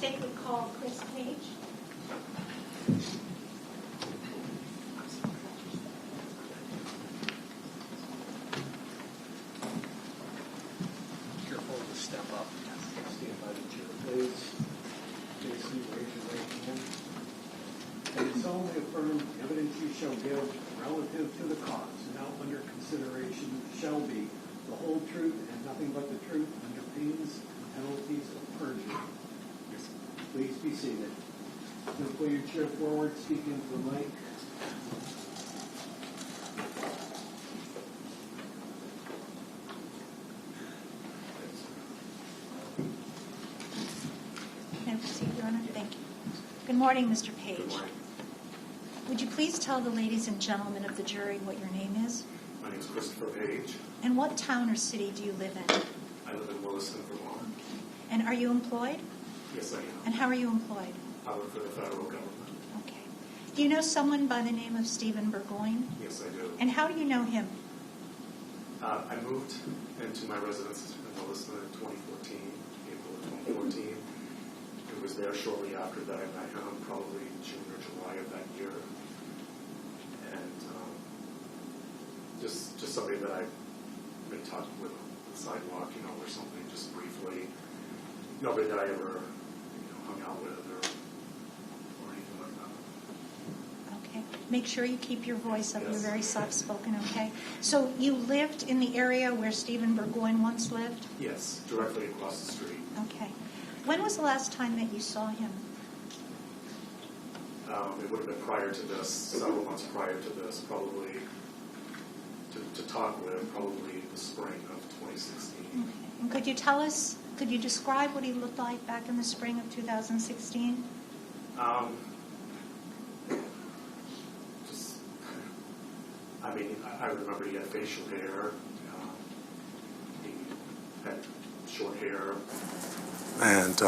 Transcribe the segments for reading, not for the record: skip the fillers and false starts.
state would call Chris Page. Careful to step up. Stand by the chair, please. Please raise your right hand. And solemnly affirm the evidence you shall give relative to the cause now under consideration shall be the whole truth and nothing but the truth under pains and penalties of perjury. Please be seated. Just pull your chair forward, speak into the mic. Have a seat, Your Honor. Thank you. Good morning, Mr. Page. Good morning. Would you please tell the ladies and gentlemen of the jury what your name is? My name is Christopher Page. And what town or city do you live in? I live in Williston, Vermont. And are you employed? Yes, I am. And how are you employed? I work for the federal government. Okay. Do you know someone by the name of Stephen Bourgoin? Yes, I do. And how do you know him? I moved into my residence in Williston in 2014, April of 2014. It was there shortly after that I met him, probably June or July of that year. And just somebody that I've been talking with on the sidewalk, or something, just briefly. Nobody that I ever, hung out with or anything like that. Okay. Make sure you keep your voice up. Yes. You're very soft-spoken, okay? So you lived in the area where Stephen Bourgoin once lived? Yes, directly across the street. Okay. When was the last time that you saw him? It would have been prior to this, several months prior to this, probably to talk with, probably the spring of 2016. Okay. And could you describe what he looked like back in the spring of 2016? I remember he had facial hair, he had short hair, and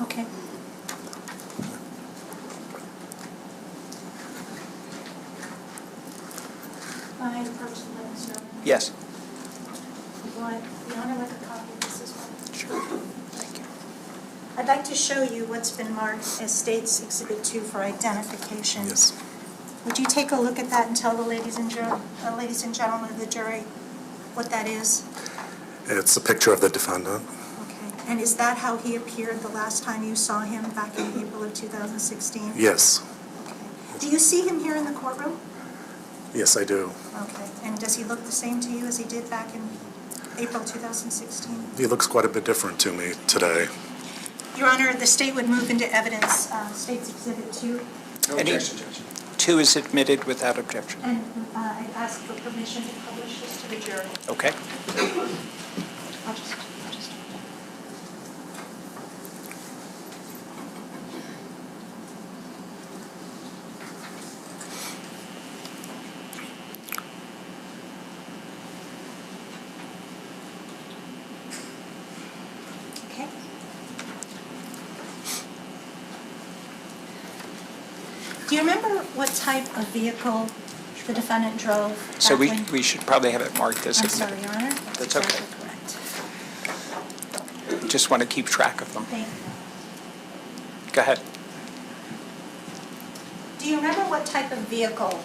Okay. I approach the witness, Your Honor. Yes. Would the Honor like a copy of this as well? Sure. Thank you. I'd like to show you what's been marked as State's Exhibit 2 for identification. Yes. Would you take a look at that and tell the ladies and gentlemen of the jury what that is? It's a picture of the defendant. Okay. And is that how he appeared the last time you saw him back in April of 2016? Yes. Okay. Do you see him here in the courtroom? Yes, I do. Okay. And does he look the same to you as he did back in April 2016? He looks quite a bit different to me today. Your Honor, the State would move into evidence State's Exhibit 2. Any 2 is admitted without objection. And I ask for permission to publish this to the jury. Okay. I'll just. Okay. Do you remember what type of vehicle the defendant drove? So back when- we should probably have it marked as I'm sorry, admitted. Your Honor. That's okay. exactly correct. We just want to keep track of them. Thank you. Go ahead. Do you remember what type of vehicle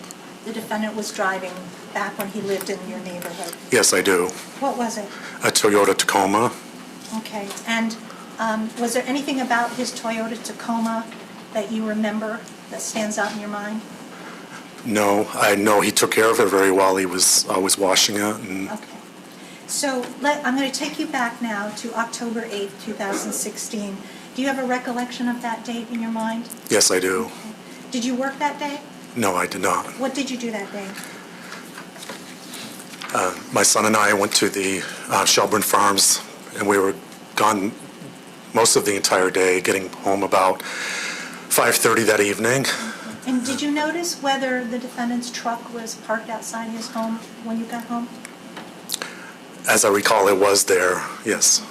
the defendant was driving back when he lived in your neighborhood? Yes, I do. What was it? A Toyota Tacoma. Okay. And was there anything about his Toyota Tacoma that you remember that stands out in your mind? No, I know he took care of it very well. He was always washing it. And Okay. So I'm going to take you back now to October 8th, 2016. Do you have a recollection of that date in your mind? yes, I do. Okay. Did you work that day? No, I did not. What did you do that day? My son and I went to the Shelburne Farms, and we were gone most of the entire day, getting home about 5:30 that evening. And did you notice whether the defendant's truck was parked outside his home when you got home? As I recall, it was there, yes.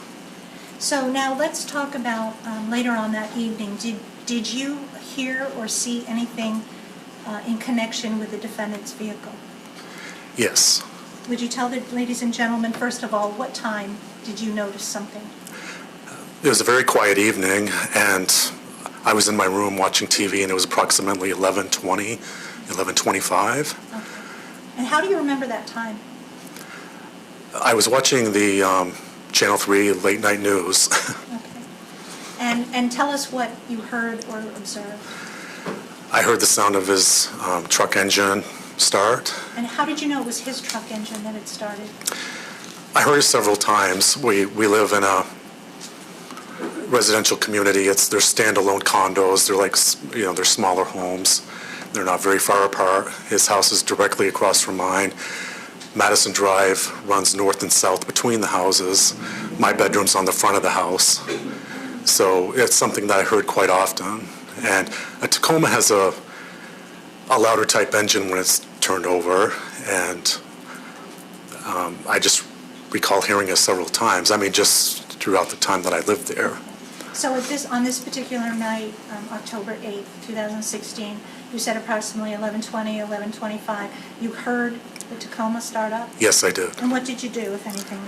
So now let's talk about later on that evening. Did you hear or see anything in connection with the defendant's vehicle? Yes. Would you tell the ladies and gentlemen, first of all, what time did you notice something? It was a very quiet evening, and I was in my room watching TV, and it was approximately 11:20, 11:25. Okay. And how do you remember that time? I was watching the Channel 3 late night news. Okay. And tell us what you heard or observed. I heard the sound of his truck engine start. And how did you know it was his truck engine that had started? I heard it several times. We live in a residential community. They're standalone condos. They're like, they're smaller homes. They're not very far apart. His house is directly across from mine. Madison Drive runs north and south between the houses. My bedroom's on the front of the house. So it's something that I heard quite often. And a Tacoma has a louder type engine when it's turned over, and I just recall hearing it several times. I mean, just throughout the time that I lived there. So on this particular night, October 8th, 2016, you said approximately 11:20, 11:25, you heard the Tacoma start up? Yes, I did. And what did you do, if anything?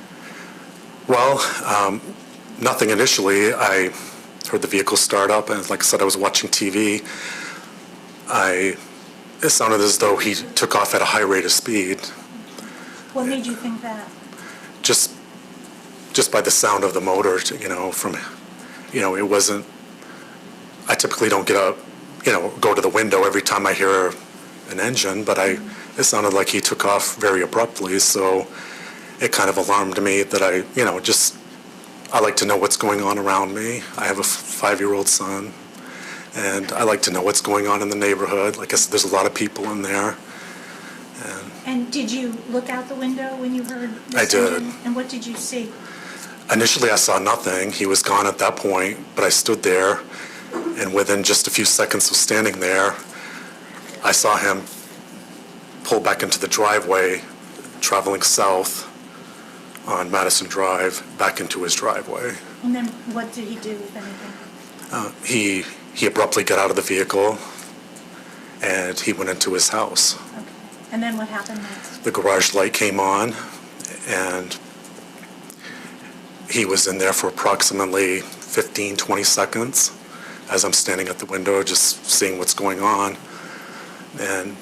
Well, nothing initially. I heard the vehicle start up, and like I said, I was watching TV. It sounded as though he took off at a high rate of speed. What made you think that? Just by the sound of the motor, it wasn't, I typically don't get up, go to the window every time I hear an engine, but it sounded like he took off very abruptly, so it kind of alarmed me that I like to know what's going on around me. I have a 5-year-old son, and I like to know what's going on in the neighborhood. Like I said, there's a lot of people in there. And did you look out the window when you heard this I did. engine? And what did you see? Initially, I saw nothing. He was gone at that point, but I stood there, and within just a few seconds of standing there, I saw him pull back into the driveway, traveling south on Madison Drive, back into his driveway. And then what did he do, if anything? He abruptly got out of the vehicle, and he went into his house. Okay. And then what happened next? The garage light came on, and he was in there for approximately 15, 20 seconds as I'm standing at the window just seeing what's going on. And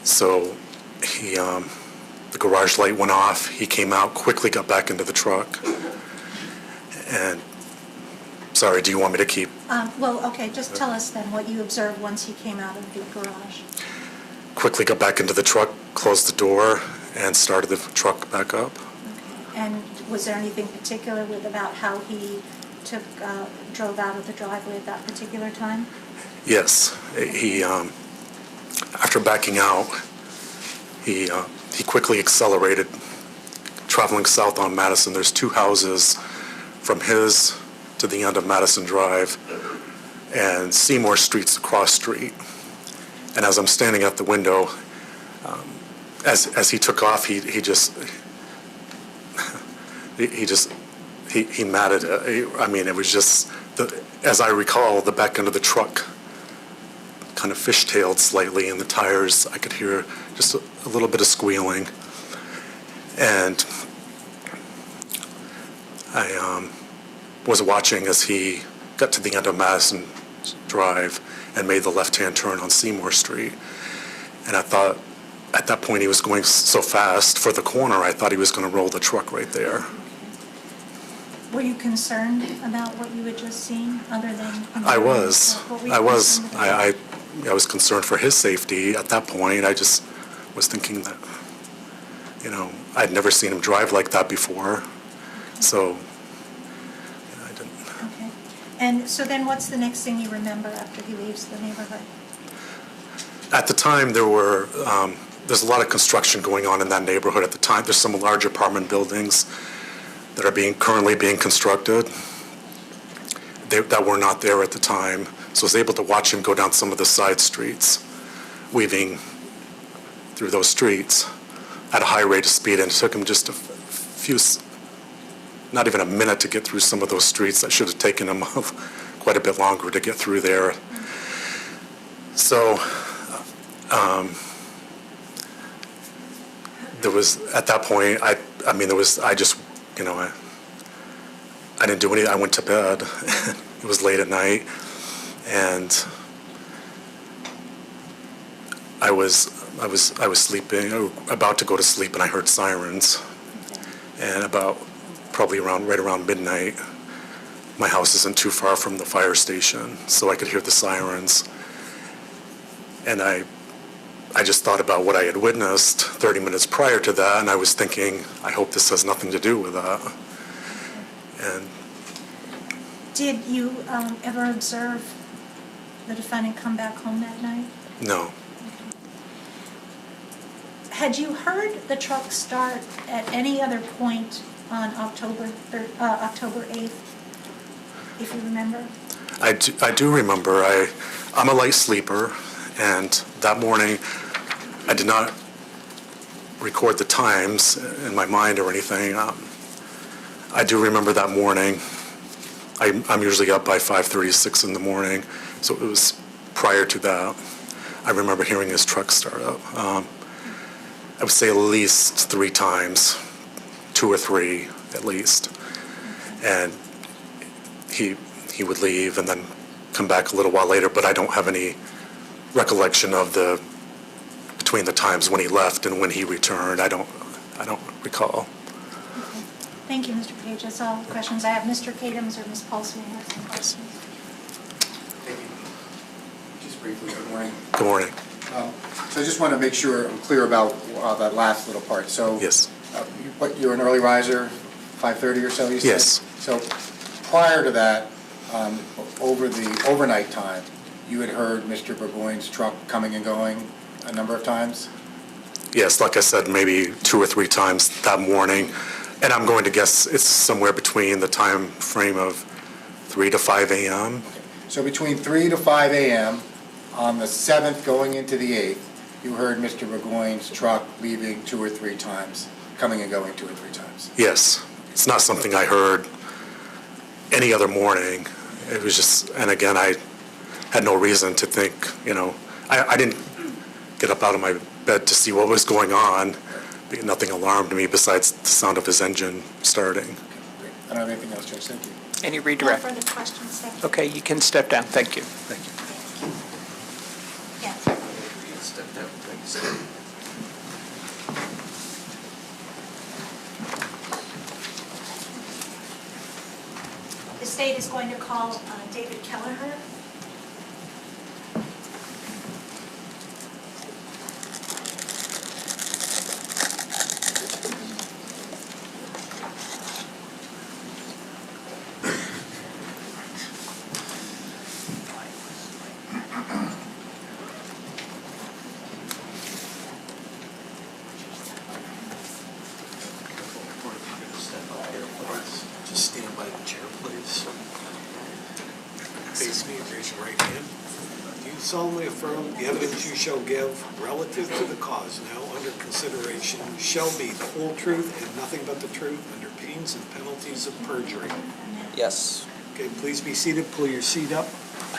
so the garage light went off. He came out, quickly got back into the truck. And, sorry, do you want me to keep? Well, okay, just tell us then what you observed once he came out of the garage. Quickly got back into the truck, closed the door, and started the truck back up. Okay. And was there anything particular about how he drove out of the driveway at that particular time? Yes, he after backing out, he quickly accelerated, traveling south on Madison. There's 2 houses from his to the end of Madison Drive, and Seymour Street's across street. And as I'm standing at the window, as he took off, he matted. I mean, it was just, as I recall, the back end of the truck kind of fishtailed slightly, and the tires, I could hear just a little bit of squealing. And I was watching as he got to the end of Madison Drive and made the left-hand turn on Seymour Street. And I thought, at that point, he was going so fast for the corner, I thought he was going to roll the truck right there. Were you concerned about what you had just seen, other than? I was. What were you I was. concerned about? I was concerned for his safety at that point. I just was thinking that, I'd never seen him drive like that before. So, I didn't. Okay. And so then what's the next thing you remember after he leaves the neighborhood? At the time, there's a lot of construction going on in that neighborhood at the time. There's some large apartment buildings that are currently being constructed that were not there at the time. So I was able to watch him go down some of the side streets, weaving through those streets at a high rate of speed, and it took him just a few, not even a minute to get through some of those streets. That should have taken him quite a bit longer to get through there. So there was, at that point, I I didn't do anything. I went to bed. It was late at night, and I was sleeping, about to go to sleep, and I heard sirens. And probably right around midnight, my house isn't too far from the fire station, so I could hear the sirens. And I just thought about what I had witnessed 30 minutes prior to that, and I was thinking, I hope this has nothing to do with that. And Did you ever observe the defendant come back home that night? no, Had you heard the truck start at any other point on October 8th, if you remember? I do remember. I'm a light sleeper, and that morning I did not record the times in my mind or anything. I do remember that morning. I'm usually up by 5:30, 6 in the morning, so it was prior to that. I remember hearing his truck start up. I would say at least 3 times, 2 or 3 at least. And he would leave and then come back a little while later, but I don't have any recollection of between the times when he left and when he returned. I don't recall. Okay. Thank you, Mr. Page. That's all the questions I have. Mr. Kadams or Ms. Paulson have some questions. Thank you. Just briefly, good morning. Good morning. So I just want to make sure I'm clear about that last little part. So, Yes. You're an early riser, 5:30 or so, you said? Yes. So prior to that, over the overnight time, you had heard Mr. Bourgoin's truck coming and going a number of times? Yes, like I said, maybe 2 or 3 times that morning. And I'm going to guess it's somewhere between the time frame of 3 to 5 a.m. So between 3 to 5 a.m. on the 7th going into the 8th, you heard Mr. Bourgoin's truck leaving 2 or 3 times, coming and going 2 or 3 times? Yes. It's not something I heard any other morning. It was just, and again, I had no reason to think, I didn't get up out of my bed to see what was going on. Nothing alarmed me besides the sound of his engine starting. Okay, great. I don't have anything else, Judge. Thank you. Any No redirect? further questions, thank you. Okay, you can step down. Thank you. Thank you. Yes. Step down, please. The state is going to call David Kelleher. Just stand by the chair, please. Face me, raise your right hand. Do you solemnly affirm the evidence you shall give relative to the cause now under consideration shall be the whole truth and nothing but the truth under pains and penalties of perjury? Yes. Okay, please be seated. Pull your seat up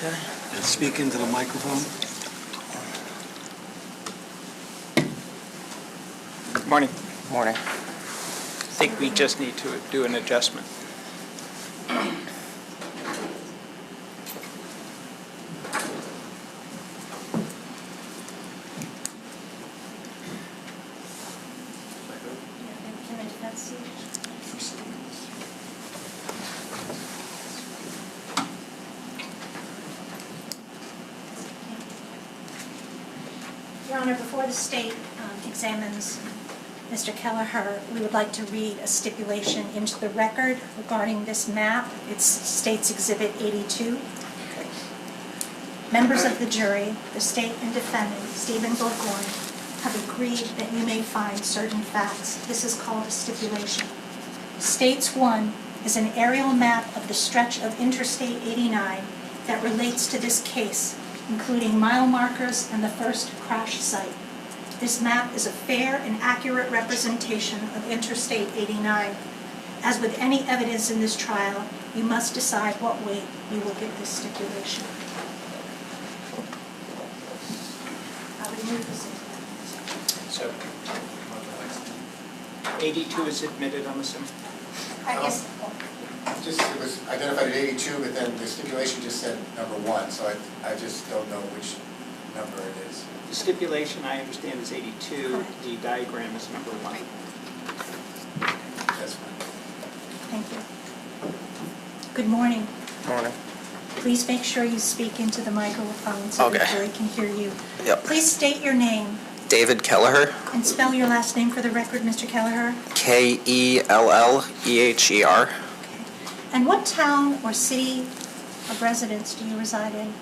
and speak into the microphone. Morning. Morning. I think we just need to do an adjustment. Can I do that seat? Your Honor, before the state examines Mr. Kelleher, we would like to read a stipulation into the record regarding this map. It's State's Exhibit 82. Members of the jury, the state and defendant, Stephen Bourgoin, have agreed that you may find certain facts. This is called a stipulation. States 1 is an aerial map of the stretch of Interstate 89 that relates to this case, including mile markers and the first crash site. This map is a fair and accurate representation of Interstate 89. As with any evidence in this trial, you must decide what weight you will give this stipulation. I would move this. So, 82 is admitted, I'm assuming? I guess, just, it was identified at 82, but then the stipulation just said number 1, so I just don't know which number it is. The stipulation, I understand, is 82. Correct. The diagram is number 1. That's fine. Thank you. Good morning. Morning. Please make sure you speak into the microphone so the Okay. jury can hear you. Yep. Please state your name David Kelleher, and spell your last name for the record, Mr. Kelleher. Kelleher. Okay. And what town or city of residence do you reside in?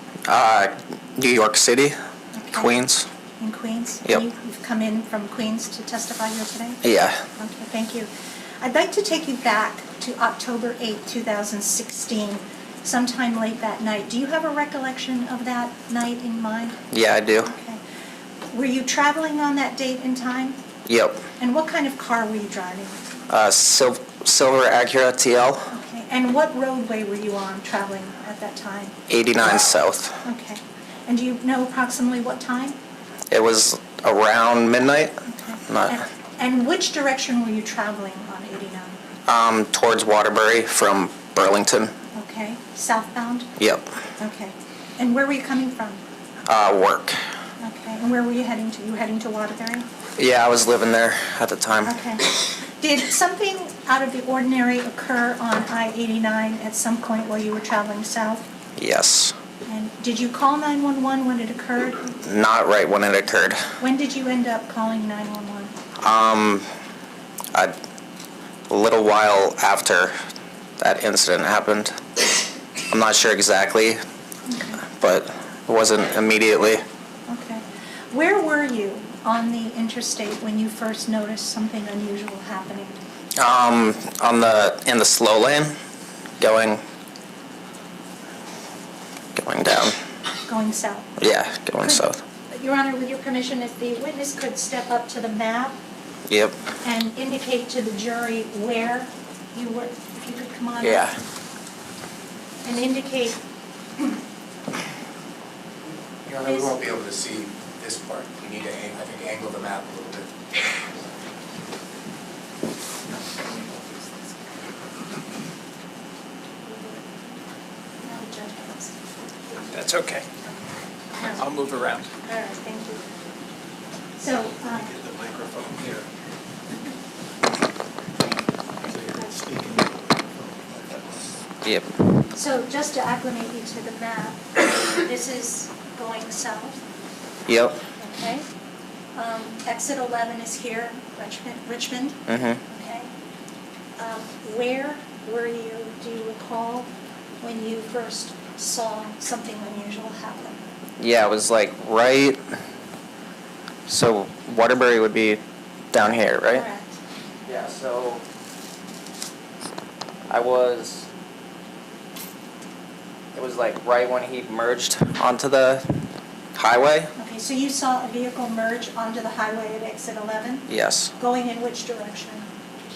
New York City, Okay. Queens. In Queens? Yep. And you've come in from Queens to testify here today? Yeah. Okay, thank you. I'd like to take you back to October 8, 2016, sometime late that night. Do you have a recollection of that night in mind? Yeah, I do. Okay. Were you traveling on that date and time? Yep. And what kind of car were you driving? Silver Acura TL, Okay. And what roadway were you on traveling at that time? 89 South. Okay. And do you know approximately what time? It was around midnight. Okay. Not- And which direction were you traveling on 89? Towards Waterbury from Burlington. Okay. Southbound? Yep. Okay. And where were you coming from? Work. Okay. And where were you heading to? You were heading to Waterbury? Yeah, I was living there at the time. Okay. Did something out of the ordinary occur on I-89 at some point while you were traveling south? Yes. And did you call 911 when it occurred? Not right when it occurred. When did you end up calling 911? A little while after that incident happened. I'm not sure exactly, but it wasn't immediately. Okay. Where were you on the interstate when you first noticed something unusual happening? In the slow lane, going down. Going south? Yeah, going south. Your Honor, with your permission, if the witness could step up to the map Yep. and indicate to the jury where you were, if you could come on up. Yeah. And indicate, Your Honor, we won't be able to see this part. We need to, I think, angle the map a little bit. no, Judge Evans. That's okay. I'll move around. All right, thank you. So, Get the microphone here. Yep. so just to acclimate you to the map, this is going south, Yep. okay? Exit 11 is here, Richmond, Mhm. okay? Where were you, do you recall, when you first saw something unusual happen? Yeah, it was like right. So Waterbury would be down here, right? Correct. Yeah. So I was. It was like right when he merged onto the highway. Okay, so you saw a vehicle merge onto the highway at exit 11? Yes. Going in which direction?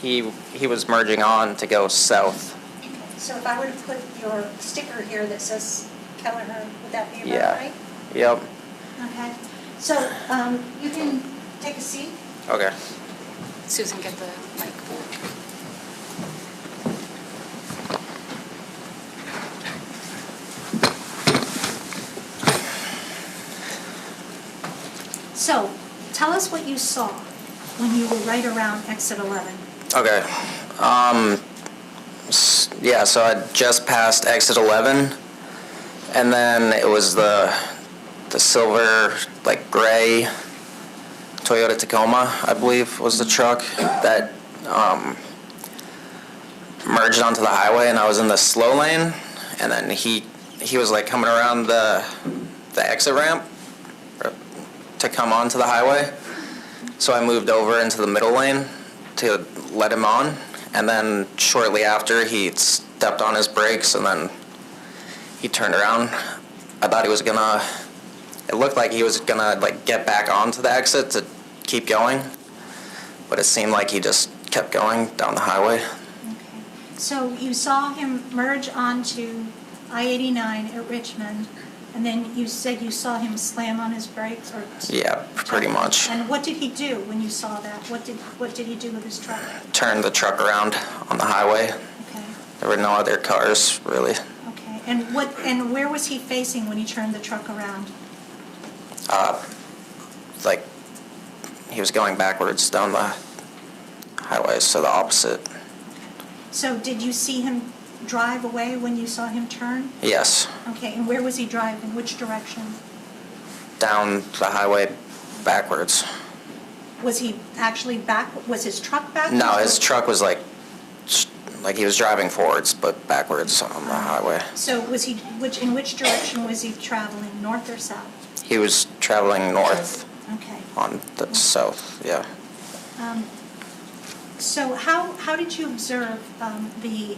He was merging on to go south. Okay, so if I were to put your sticker here that says Kelleher, would that be about Yeah. right? Yep. Okay, so you can take a seat. Okay. Susan, get the mic. So tell us what you saw when you were right around exit 11. Okay. Yeah, so I just passed exit 11, and then it was the silver, like gray Toyota Tacoma, I believe, was the truck that merged onto the highway, and I was in the slow lane, and then he was like coming around the exit ramp to come onto the highway. So I moved over into the middle lane to let him on, and then shortly after he stepped on his brakes, and then he turned around. I thought he was gonna, it looked like he was gonna like get back onto the exit to keep going, but it seemed like he just kept going down the highway. Okay. So you saw him merge onto I-89 at Richmond, and then you said you saw him slam on his brakes or... Yeah, pretty much. And what did he do when you saw that? What did he do with his truck? Turned the truck around on the highway. Okay. There were no other cars, really. Okay, and where was he facing when he turned the truck around? Like, he was going backwards down the highway, so the opposite. So did you see him drive away when you saw him turn? Yes, Okay, and where was he driving? Which direction? down the highway backwards. Was he actually was his truck backwards? No, his truck was like he was driving forwards, but backwards on the highway. So was he, in which direction was he traveling, north or south? He was traveling north Okay. on the south, yeah. So how did you observe the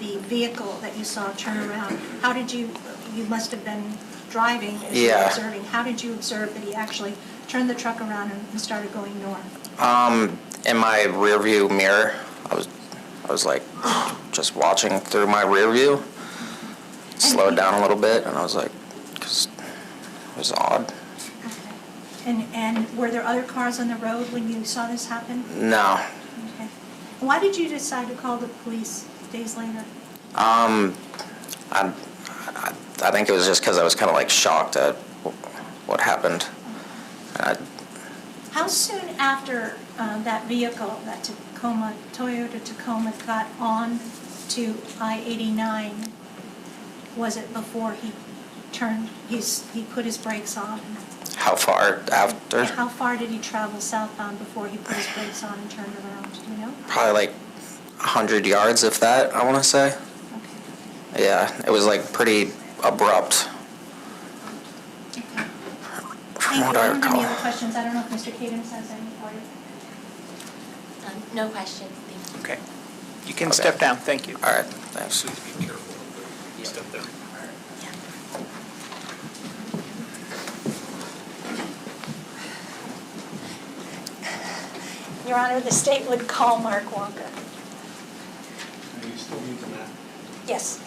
vehicle that you saw turn around? How did you must have been driving as you were Yeah. observing. How did you observe that he actually turned the truck around and started going north? In my rear view mirror, I was like just watching through my rear view, slowed down a little bit, and I was like, because it was odd. Okay. And were there other cars on the road when you saw this happen? No. Okay. Why did you decide to call the police days later? I think it was just because I was kind of like shocked at what happened. How soon after that vehicle, that Toyota Tacoma, got on to I-89, was it before he turned, he put his brakes on? How far after? How far did he travel southbound before he put his brakes on and turned around, do you know? Probably like 100 yards, if that, I want to say. Okay. Yeah, it was like pretty abrupt. Okay. From Thank what you. I I don't have any recall. other questions. I don't know if Mr. Cadams has any for you. No questions, thank you. Okay. You can Okay. step down, thank you. All right, thanks. Be careful of the step there. Your Honor, the state would call Mark Walker. You still need the map. Yes.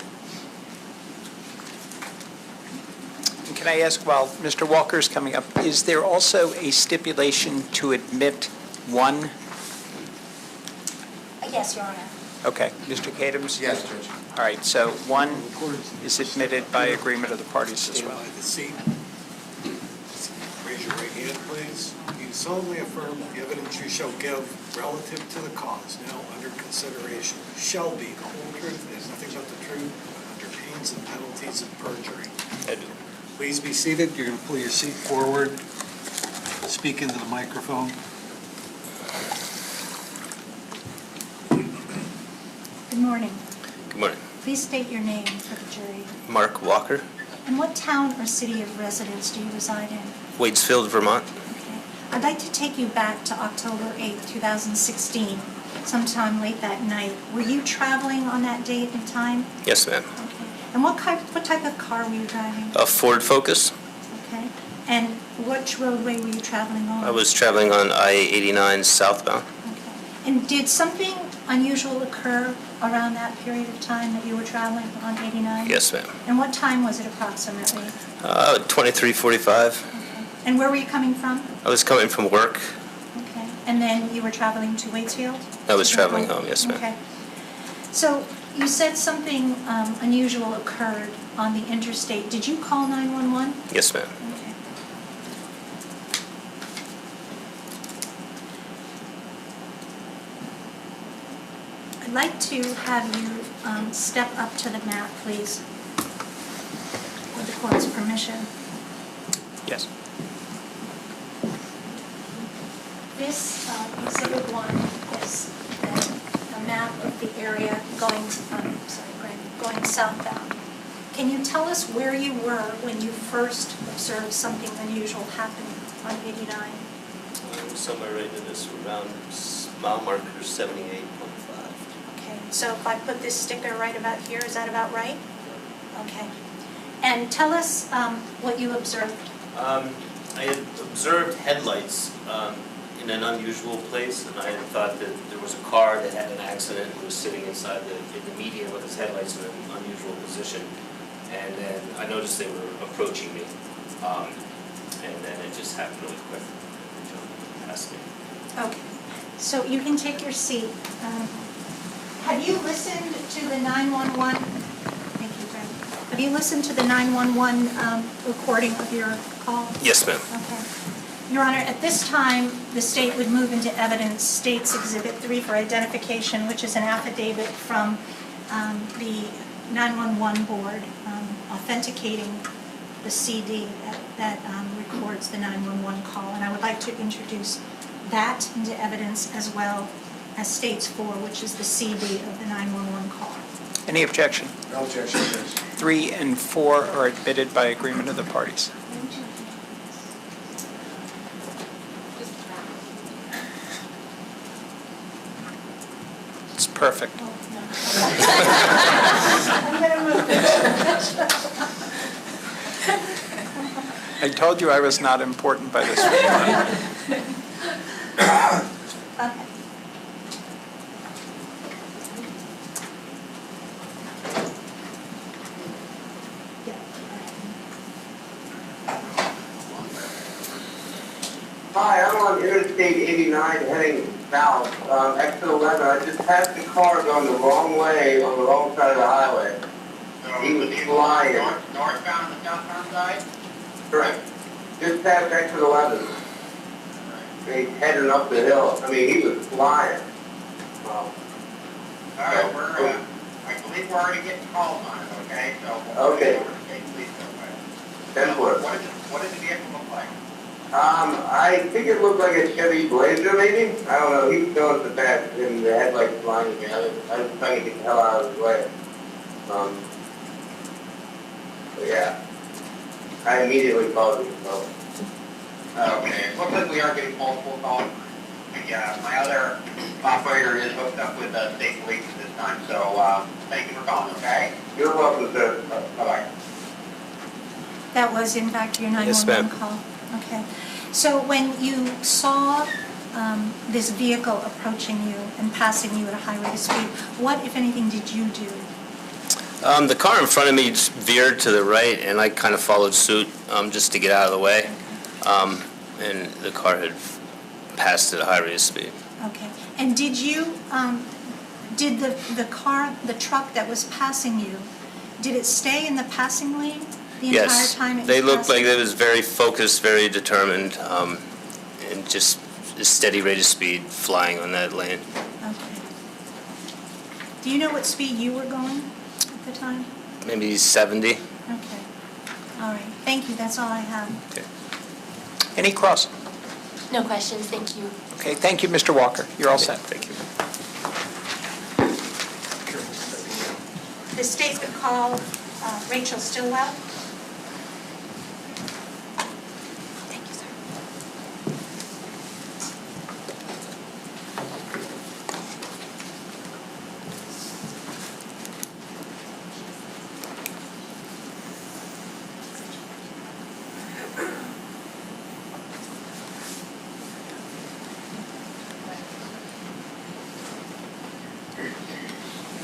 And can I ask, while Mr. Walker's coming up, is there also a stipulation to admit one? Yes, Your Honor. Okay, Mr. Cadams? Yes, Judge. All right, so one is admitted by agreement of the parties as Stand well. by the seat. Raise your right hand, please. You solemnly affirm that the evidence you shall give relative to the cause now under consideration shall be the whole truth and nothing but the truth under pains and penalties of perjury. I do. Please be seated. You're going to pull your seat forward. Speak into the microphone. Good morning. Good morning. Please state your name for the jury. Mark Walker, And what town or city of residence do you reside in? Wadesfield, Vermont. Okay. I'd like to take you back to October 8th, 2016, sometime late that night. Were you traveling on that date and time? Yes, ma'am. Okay. And what type of car were you driving? A Ford Focus. Okay. And which roadway were you traveling on? I was traveling on I-89 southbound. Okay. And did something unusual occur around that period of time that you were traveling on 89? Yes, ma'am. And what time was it approximately? 23:45. Okay. And where were you coming from? I was coming from work. Okay. And then you were traveling to Waitsfield? I was traveling home, yes, ma'am. Okay. So you said something unusual occurred on the interstate. Did you call 911? Yes, ma'am. Okay. I'd like to have you step up to the map, please, with the court's permission. Yes. This Exhibit 1 is a map of the area going southbound. Can you tell us where you were when you first observed something unusual happen on 89? Somewhere right in this round mile marker 78.5. Okay, so if I put this sticker right about here, is that about right? Okay. And tell us what you observed. I had observed headlights in an unusual place, and I had thought that there was a car that had an accident and was sitting inside in the median with its headlights in an unusual position. And then I noticed they were approaching me, and then it just happened really quick. They jumped past me. Okay, so you can take your seat. Have you listened to the 911? Thank you, Greg. Have you listened to the 911 recording of your call? Yes, ma'am. Okay. Your Honor, at this time, the state would move into evidence State's Exhibit 3 for identification, which is an affidavit from the 911 board authenticating the CD that records the 911 call. And I would like to introduce that into evidence as well as States 4, which is the CD of the 911 call. Any objection? No objection, Judge. 3 and 4 are admitted by agreement of the parties. It's perfect. I'm going to move it. I told you I was not important by this one. Okay. Hi, I'm on Interstate 89 heading south, exit 11. I just passed a car going the wrong way on the wrong side of the highway. He was flying. Northbound on the southbound side? Correct. Just past exit 11. He's heading up the hill. I mean, he was flying. All right, I believe we're already getting calls on it, okay? So we'll Okay. over to state police real quick. 10-4. What does the vehicle look like? I think it looked like a Chevy Blazer, maybe? I don't know. He was going so fast and the headlights flying together. I was trying to get the hell out of his way. But yeah. I immediately called him, so. Okay, it looks like we are getting multiple calls. Yeah, my other operator is hooked up with state police at this time, so thank you for calling, okay? You're welcome, sir. Bye-bye. That was in fact your Yes, 911 ma'am. call? Okay. So when you saw this vehicle approaching you and passing you at a high rate of speed, what, if anything, did you do? The car in front of me just veered to the right, and I kind of followed suit just to get out of the way. And the car had passed at a high rate of speed. Okay. And did you, did the car, the truck that was passing you, did it stay in the passing lane the entire Yes, time it was they looked like passing? it was very focused, very determined, and just a steady rate of speed flying on that lane. Okay. Do you know what speed you were going at the time? Maybe 70. Okay. All right. Thank you. That's all I have. Okay. Any cross? No questions, thank you. Okay, thank you, Mr. Walker. You're all set. Thank you. The state could call Rachel Stillwell. Thank you, sir.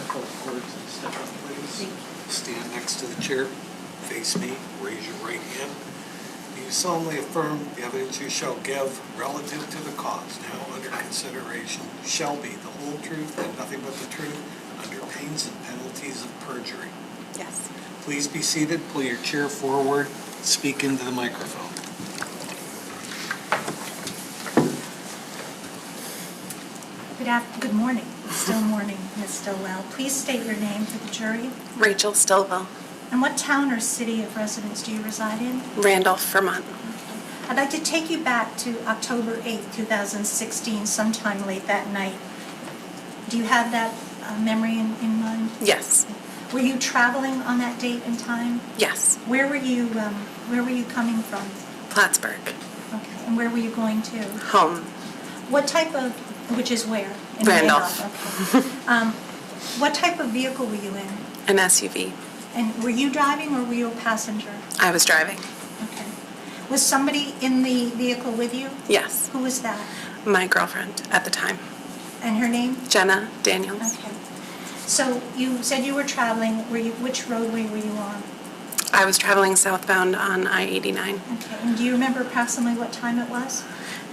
Couple of words and step up, please. Stand next to the chair, face me, raise your right hand. Do you solemnly affirm the evidence you shall give relative to the cause now under consideration shall be the whole truth and nothing but the truth under pains and penalties of perjury? Yes. Please be seated, pull your chair forward, speak into the microphone. Good morning. Still morning, Ms. Stillwell. Please state your name for the jury. Rachel Stillwell, And what town or city of residence do you reside in? Randolph, Vermont. I'd like to take you back to October 8th, 2016, sometime late that night. Do you have that memory in mind? Yes. Were you traveling on that date and time? Yes. Where were you coming from? Plattsburgh. Okay. And where were you going to? Home. What type of, which is where? In Randolph. Okay. What type of vehicle were you in? An SUV. And were you driving or were you a passenger? I was driving. Okay. Was somebody in the vehicle with you? Yes. Who was that? My girlfriend at the time. And her name? Jenna Daniels. Okay. So you said you were traveling. Which roadway were you on? I was traveling southbound on I-89. Okay. And do you remember approximately what time it was?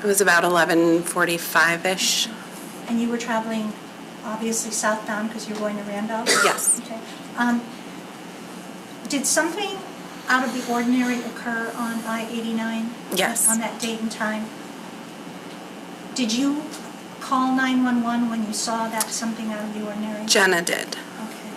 It was about 11:45-ish. And you were traveling obviously southbound because you're going to Randolph? Yes. Okay. Did something out of the ordinary occur on I-89? Yes. On that date and time? Did you call 911 when you saw that something out of the ordinary? Jenna did. Okay.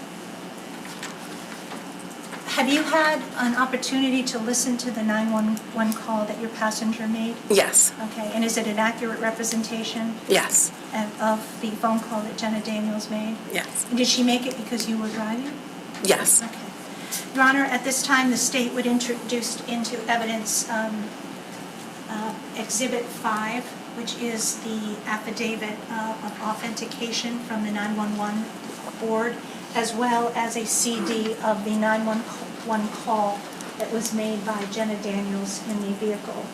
Have you had an opportunity to listen to the 911 call that your passenger made? Yes. Okay, and is it an accurate representation Yes. of the phone call that Jenna Daniels made? Yes. And did she make it because you were driving? Yes. Okay. Your Honor, at this time, the state would introduce into evidence Exhibit 5, which is the affidavit of authentication from the 911 board, as well as a CD of the 911 call that was made by Jenna Daniels in the vehicle.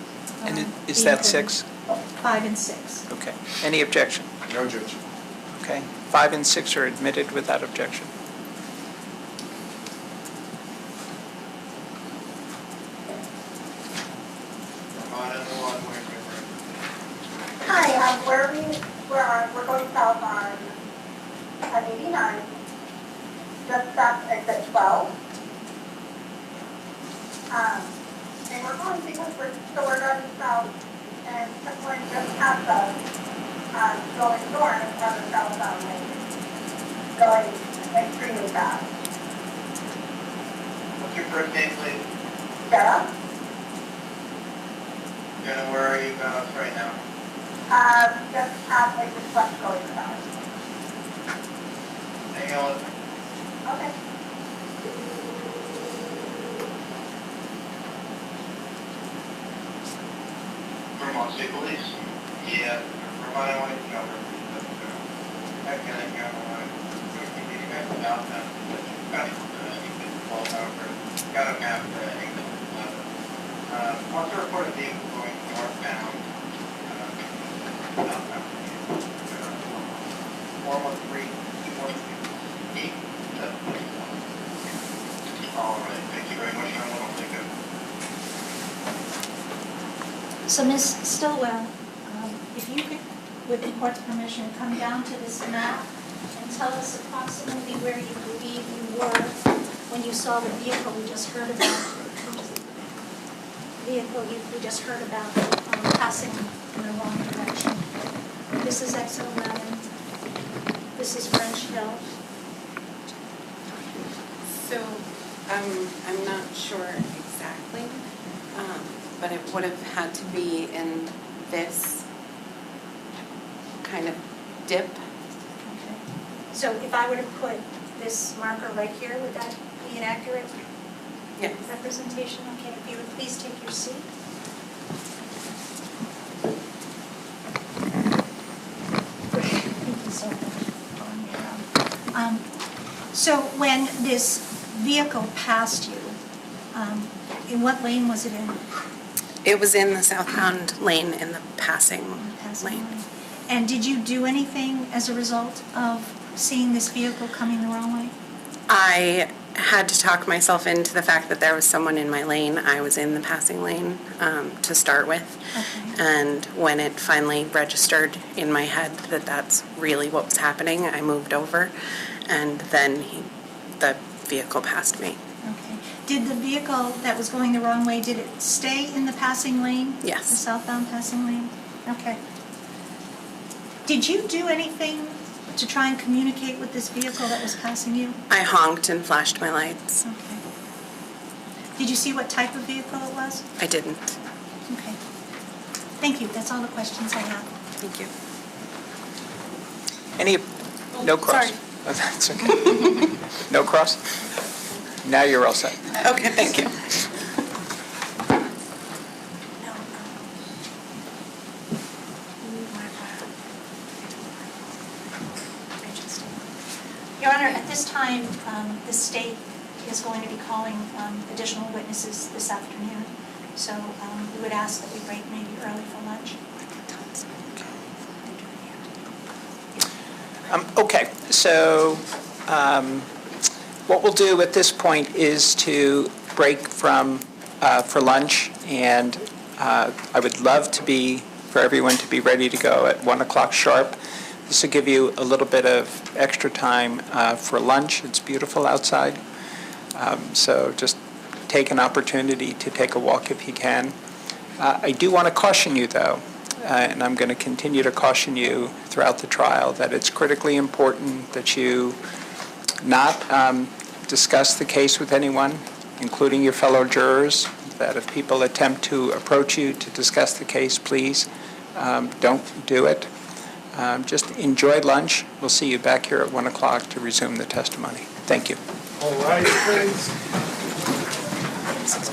And is that 6? 5 and 6. Okay. Any objection? No, Judge. Okay. 5 and 6 are admitted without objection. Hi, we're going south on 89, just stopped exit 12. And we're going because we're driving south, and someone just passed us, going north on the southbound lane, going extremely fast. What's your first name, please? Sarah? Jenna, where are you going right now? Just past exit 12 going south. Hang on. Okay. Vermont State Police? Yeah, Vermont, I want to know. I can't go on. You guys out now. You can pull over. Got a map for England. What's the report of vehicle going northbound? Southbound. 413, 458. All right, thank you very much. I want to take it. So Ms. Stillwell, if you could, with the court's permission, come down to this map and tell us approximately where you believe you were when you saw the vehicle we just heard about. We just heard about passing in the wrong direction. This is exit 11. This is French Hill. So, I'm not sure exactly, but it would have had to be in this kind of dip. Okay. So if I were to put this marker right here, would that be an accurate Yes. representation? Okay, if you would please take your seat. Thank you so much. So when this vehicle passed you, in what lane was it in? It was in the southbound lane in the passing lane. And did you do anything as a result of seeing this vehicle coming the wrong way? I had to talk myself into the fact that there was someone in my lane. I was in the passing lane to start with. Okay. And when it finally registered in my head that that's really what was happening, I moved over, and then the vehicle passed me. Okay. Did the vehicle that was going the wrong way, did it stay in the passing lane? Yes. The southbound passing lane? Okay. Did you do anything to try and communicate with this vehicle that was passing you? I honked and flashed my lights. Okay. Did you see what type of vehicle it was? I didn't. Okay. Thank you. That's all the questions I have. Thank you. Any, no cross? Sorry. Oh, that's okay. No cross? Now you're all set. Okay, thank you. Your Honor, at this time, the state is going to be calling additional witnesses this afternoon. So we would ask that we break maybe early for lunch. Okay, so what we'll do at this point is to break for lunch, and I would love for everyone to be ready to go at 1 o'clock sharp. This will give you a little bit of extra time for lunch. It's beautiful outside. So just take an opportunity to take a walk if you can. I do want to caution you, though, and I'm going to continue to caution you throughout the trial, that it's critically important that you not discuss the case with anyone, including your fellow jurors, that if people attempt to approach you to discuss the case, please don't do it. Just enjoy lunch. We'll see you back here at 1 o'clock to resume the testimony. Thank you. All right, please.